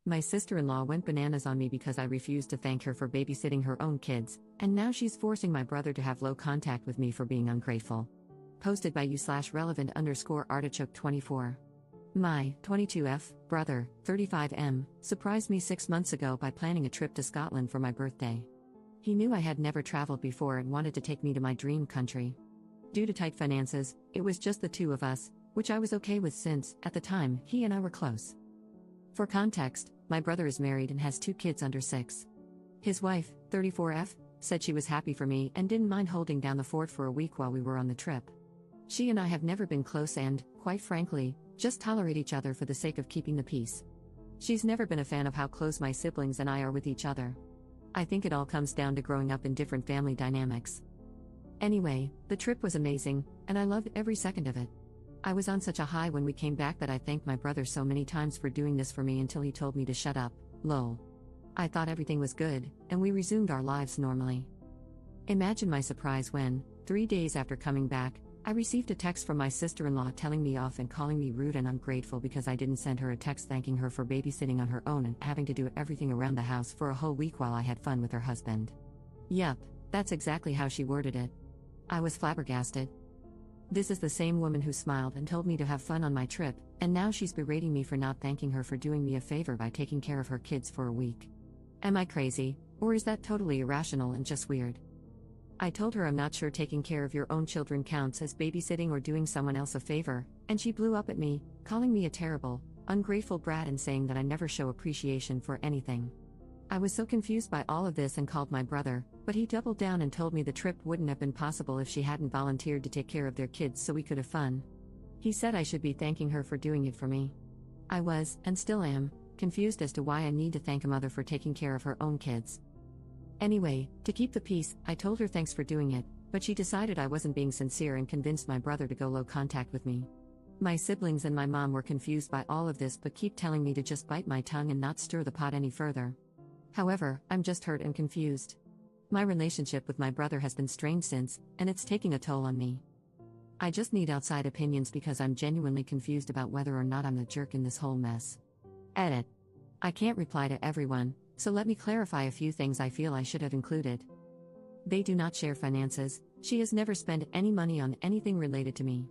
My sister-in-law went bananas on me because I refused to thank her for babysitting her own kids, and now she's forcing my brother to have low contact with me for being ungrateful. Posted by you/relevant_artichoke24. My 22F brother, 35M, surprised me 6 months ago by planning a trip to Scotland for my birthday. He knew I had never traveled before and wanted to take me to my dream country. Due to tight finances, it was just the two of us, which I was okay with since, at the time, he and I were close. For context, my brother is married and has 2 kids under 6. His wife, 34F, said she was happy for me and didn't mind holding down the fort for a week while we were on the trip. She and I have never been close and, quite frankly, just tolerate each other for the sake of keeping the peace. She's never been a fan of how close my siblings and I are with each other. I think it all comes down to growing up in different family dynamics. Anyway, the trip was amazing, and I loved every second of it. I was on such a high when we came back that I thanked my brother so many times for doing this for me until he told me to shut up, lol. I thought everything was good, and we resumed our lives normally. Imagine my surprise when, 3 days after coming back, I received a text from my sister-in-law telling me off and calling me rude and ungrateful because I didn't send her a text thanking her for babysitting on her own and having to do everything around the house for a whole week while I had fun with her husband. Yup, that's exactly how she worded it. I was flabbergasted. This is the same woman who smiled and told me to have fun on my trip, and now she's berating me for not thanking her for doing me a favor by taking care of her kids for a week. Am I crazy, or is that totally irrational and just weird? I told her I'm not sure taking care of your own children counts as babysitting or doing someone else a favor, and she blew up at me, calling me a terrible, ungrateful brat and saying that I never show appreciation for anything. I was so confused by all of this and called my brother, but he doubled down and told me the trip wouldn't have been possible if she hadn't volunteered to take care of their kids so we could have fun. He said I should be thanking her for doing it for me. I was, and still am, confused as to why I need to thank a mother for taking care of her own kids. Anyway, to keep the peace, I told her thanks for doing it, but she decided I wasn't being sincere and convinced my brother to go low contact with me. My siblings and my mom were confused by all of this but keep telling me to just bite my tongue and not stir the pot any further. However, I'm just hurt and confused. My relationship with my brother has been strained since, and it's taking a toll on me. I just need outside opinions because I'm genuinely confused about whether or not I'm the jerk in this whole mess. Edit. I can't reply to everyone, so let me clarify a few things I feel I should have included. They do not share finances. She has never spent any money on anything related to me.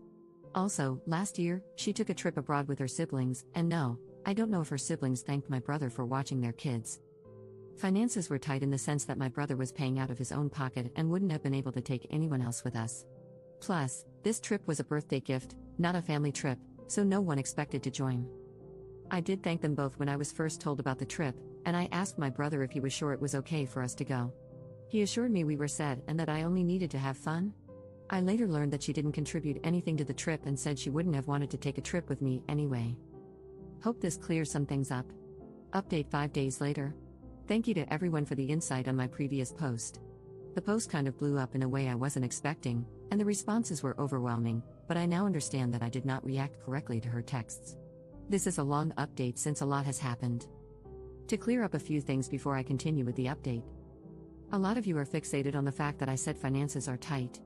Also, last year, she took a trip abroad with her siblings, and no, I don't know if her siblings thanked my brother for watching their kids. Finances were tight in the sense that my brother was paying out of his own pocket and wouldn't have been able to take anyone else with us. Plus, this trip was a birthday gift, not a family trip, so no one expected to join. I did thank them both when I was first told about the trip, and I asked my brother if he was sure it was okay for us to go. He assured me we were set and that I only needed to have fun. I later learned that she didn't contribute anything to the trip and said she wouldn't have wanted to take a trip with me anyway. Hope this clears some things up. Update 5 days later. Thank you to everyone for the insight on my previous post. The post kind of blew up in a way I wasn't expecting, and the responses were overwhelming, but I now understand that I did not react correctly to her texts. This is a long update since a lot has happened. To clear up a few things before I continue with the update. A lot of you are fixated on the fact that I said finances are tight.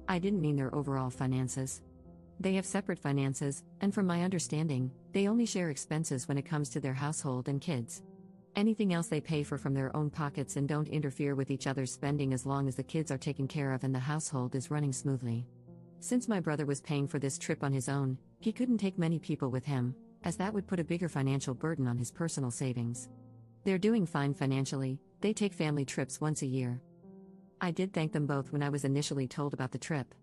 I didn't mean their overall finances. They have separate finances, and from my understanding, they only share expenses when it comes to their household and kids. Anything else they pay for from their own pockets and don't interfere with each other's spending as long as the kids are taken care of and the household is running smoothly. Since my brother was paying for this trip on his own, he couldn't take many people with him, as that would put a bigger financial burden on his personal savings. They're doing fine financially, they take family trips once a year. I did thank them both when I was initially told about the trip.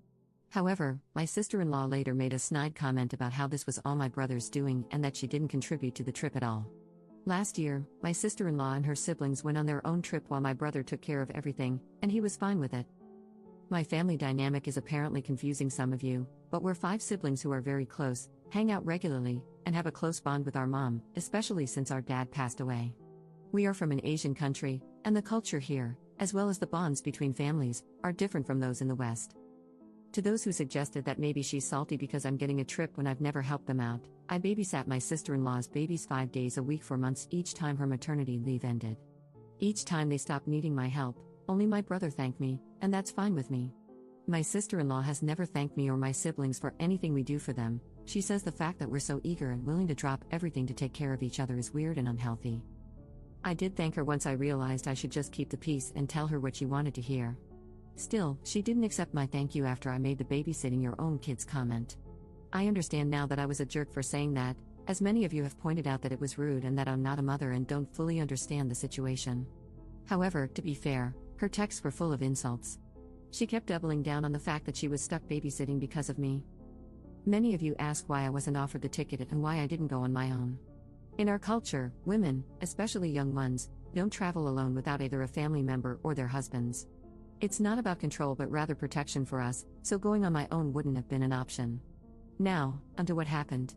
However, my sister-in-law later made a snide comment about how this was all my brother's doing and that she didn't contribute to the trip at all. Last year, my sister-in-law and her siblings went on their own trip while my brother took care of everything, and he was fine with it. My family dynamic is apparently confusing some of you, but we're 5 siblings who are very close, hang out regularly, and have a close bond with our mom, especially since our dad passed away. We are from an Asian country, and the culture here, as well as the bonds between families, are different from those in the West. To those who suggested that maybe she's salty because I'm getting a trip when I've never helped them out, I babysat my sister-in-law's babies 5 days a week for months each time her maternity leave ended. Each time they stopped needing my help, only my brother thanked me, and that's fine with me. My sister-in-law has never thanked me or my siblings for anything we do for them. She says the fact that we're so eager and willing to drop everything to take care of each other is weird and unhealthy. I did thank her once I realized I should just keep the peace and tell her what she wanted to hear. Still, she didn't accept my thank you after I made the babysitting your own kids comment. I understand now that I was a jerk for saying that, as many of you have pointed out that it was rude and that I'm not a mother and don't fully understand the situation. However, to be fair, her texts were full of insults. She kept doubling down on the fact that she was stuck babysitting because of me. Many of you ask why I wasn't offered the ticket and why I didn't go on my own. In our culture, women, especially young ones, don't travel alone without either a family member or their husbands. It's not about control but rather protection for us, so going on my own wouldn't have been an option. Now, onto what happened.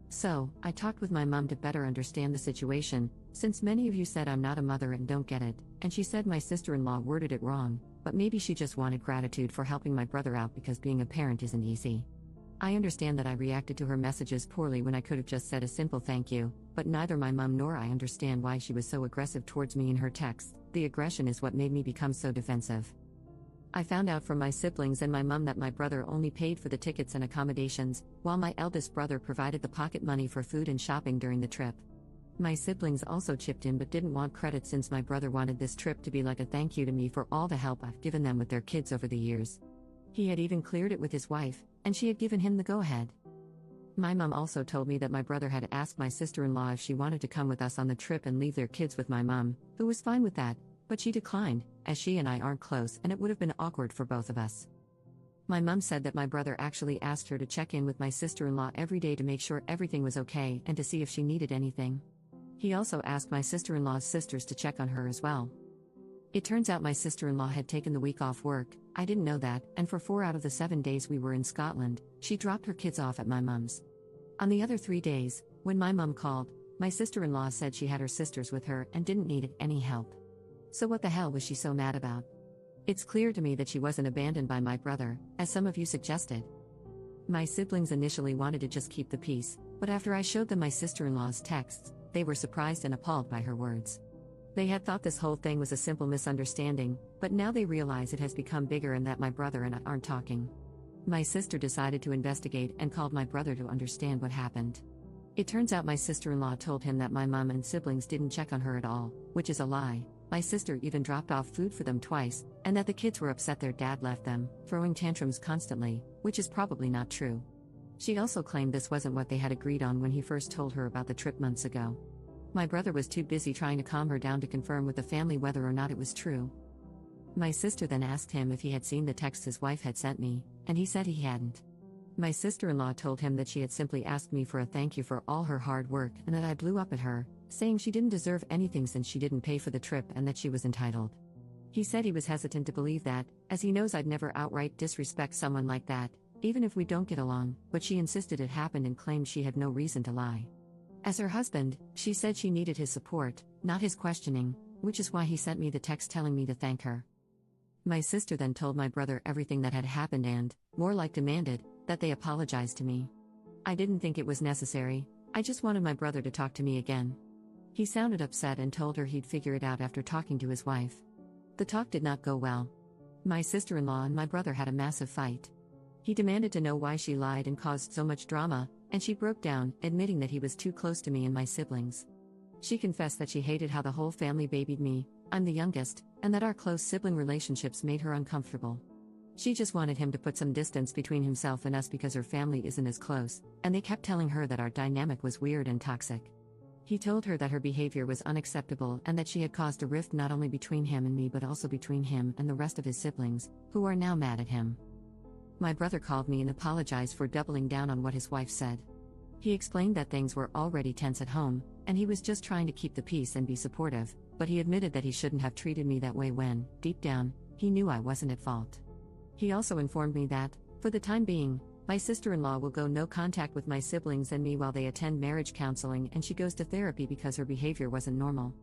So, I talked with my mom to better understand the situation, since many of you said I'm not a mother and don't get it, and she said my sister-in-law worded it wrong, but maybe she just wanted gratitude for helping my brother out because being a parent isn't easy. I understand that I reacted to her messages poorly when I could have just said a simple thank you, but neither my mom nor I understand why she was so aggressive towards me in her texts. The aggression is what made me become so defensive. I found out from my siblings and my mom that my brother only paid for the tickets and accommodations, while my eldest brother provided the pocket money for food and shopping during the trip. My siblings also chipped in but didn't want credit since my brother wanted this trip to be like a thank you to me for all the help I've given them with their kids over the years. He had even cleared it with his wife, and she had given him the go-ahead. My mom also told me that my brother had asked my sister-in-law if she wanted to come with us on the trip and leave their kids with my mom, who was fine with that, but she declined, as she and I aren't close and it would have been awkward for both of us. My mom said that my brother actually asked her to check in with my sister-in-law every day to make sure everything was okay and to see if she needed anything. He also asked my sister-in-law's sisters to check on her as well. It turns out my sister-in-law had taken the week off work. I didn't know that, and for 4 out of the 7 days we were in Scotland, she dropped her kids off at my mom's. On the other 3 days, when my mom called, my sister-in-law said she had her sisters with her and didn't need any help. So what the hell was she so mad about? It's clear to me that she wasn't abandoned by my brother, as some of you suggested. My siblings initially wanted to just keep the peace, but after I showed them my sister-in-law's texts, they were surprised and appalled by her words. They had thought this whole thing was a simple misunderstanding, but now they realize it has become bigger and that my brother and I aren't talking. My sister decided to investigate and called my brother to understand what happened. It turns out my sister-in-law told him that my mom and siblings didn't check on her at all, which is a lie. My sister even dropped off food for them twice, and that the kids were upset their dad left them, throwing tantrums constantly, which is probably not true. She also claimed this wasn't what they had agreed on when he first told her about the trip months ago. My brother was too busy trying to calm her down to confirm with the family whether or not it was true. My sister then asked him if he had seen the text his wife had sent me, and he said he hadn't. My sister-in-law told him that she had simply asked me for a thank you for all her hard work and that I blew up at her, saying she didn't deserve anything since she didn't pay for the trip and that she was entitled. He said he was hesitant to believe that, as he knows I'd never outright disrespect someone like that, even if we don't get along, but she insisted it happened and claimed she had no reason to lie. As her husband, she said she needed his support, not his questioning, which is why he sent me the text telling me to thank her. My sister then told my brother everything that had happened and, more like demanded, that they apologize to me. I didn't think it was necessary, I just wanted my brother to talk to me again. He sounded upset and told her he'd figure it out after talking to his wife. The talk did not go well. My sister-in-law and my brother had a massive fight. He demanded to know why she lied and caused so much drama, and she broke down, admitting that he was too close to me and my siblings. She confessed that she hated how the whole family babied me, I'm the youngest, and that our close sibling relationships made her uncomfortable. She just wanted him to put some distance between himself and us because her family isn't as close, and they kept telling her that our dynamic was weird and toxic. He told her that her behavior was unacceptable and that she had caused a rift not only between him and me but also between him and the rest of his siblings, who are now mad at him. My brother called me and apologized for doubling down on what his wife said. He explained that things were already tense at home, and he was just trying to keep the peace and be supportive, but he admitted that he shouldn't have treated me that way when, deep down, he knew I wasn't at fault. He also informed me that, for the time being, my sister-in-law will go no contact with my siblings and me while they attend marriage counseling and she goes to therapy because her behavior wasn't normal.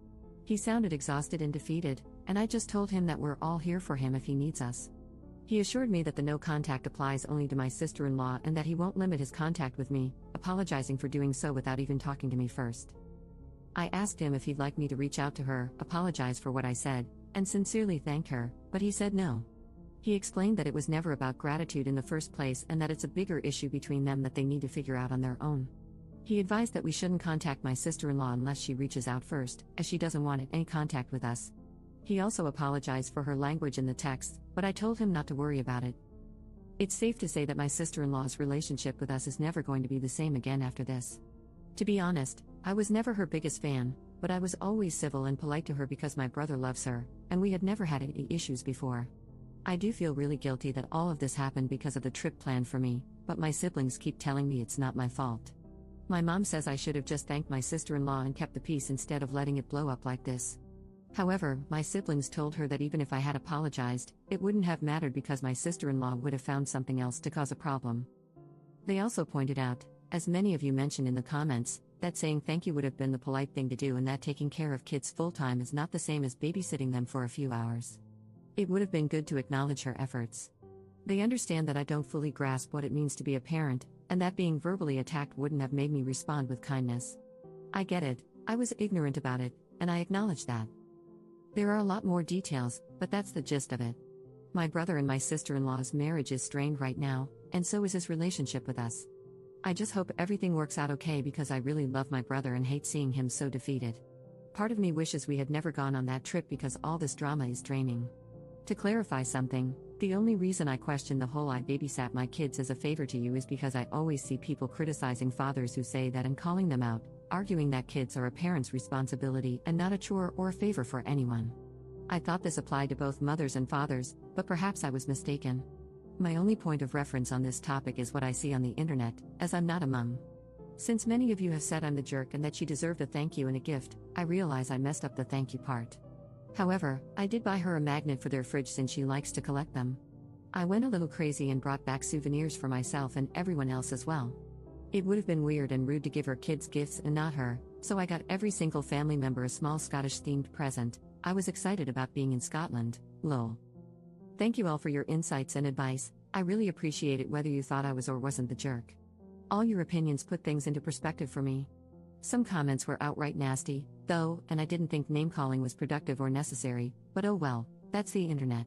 He sounded exhausted and defeated, and I just told him that we're all here for him if he needs us. He assured me that the no contact applies only to my sister-in-law and that he won't limit his contact with me, apologizing for doing so without even talking to me first. I asked him if he'd like me to reach out to her, apologize for what I said, and sincerely thank her, but he said no. He explained that it was never about gratitude in the first place and that it's a bigger issue between them that they need to figure out on their own. He advised that we shouldn't contact my sister-in-law unless she reaches out first, as she doesn't want any contact with us. He also apologized for her language in the text, but I told him not to worry about it. It's safe to say that my sister-in-law's relationship with us is never going to be the same again after this. To be honest, I was never her biggest fan, but I was always civil and polite to her because my brother loves her, and we had never had any issues before. I do feel really guilty that all of this happened because of the trip planned for me, but my siblings keep telling me it's not my fault. My mom says I should have just thanked my sister-in-law and kept the peace instead of letting it blow up like this. However, my siblings told her that even if I had apologized, it wouldn't have mattered because my sister-in-law would have found something else to cause a problem. They also pointed out, as many of you mentioned in the comments, that saying thank you would have been the polite thing to do and that taking care of kids full-time is not the same as babysitting them for a few hours. It would have been good to acknowledge her efforts. They understand that I don't fully grasp what it means to be a parent, and that being verbally attacked wouldn't have made me respond with kindness. I get it, I was ignorant about it, and I acknowledge that. There are a lot more details, but that's the gist of it. My brother and my sister-in-law's marriage is strained right now, and so is his relationship with us. I just hope everything works out okay because I really love my brother and hate seeing him so defeated. Part of me wishes we had never gone on that trip because all this drama is draining. To clarify something, the only reason I question the whole "I babysat my kids as a favor to you" is because I always see people criticizing fathers who say that and calling them out, arguing that kids are a parent's responsibility and not a chore or a favor for anyone. I thought this applied to both mothers and fathers, but perhaps I was mistaken. My only point of reference on this topic is what I see on the internet, as I'm not a mom. Since many of you have said I'm the jerk and that she deserved a thank you and a gift, I realize I messed up the thank you part. However, I did buy her a magnet for their fridge since she likes to collect them. I went a little crazy and brought back souvenirs for myself and everyone else as well. It would have been weird and rude to give her kids gifts and not her, so I got every single family member a small Scottish-themed present. I was excited about being in Scotland, lol. Thank you all for your insights and advice, I really appreciate it whether you thought I was or wasn't the jerk. All your opinions put things into perspective for me. Some comments were outright nasty, though, and I didn't think name-calling was productive or necessary, but oh well, that's the internet.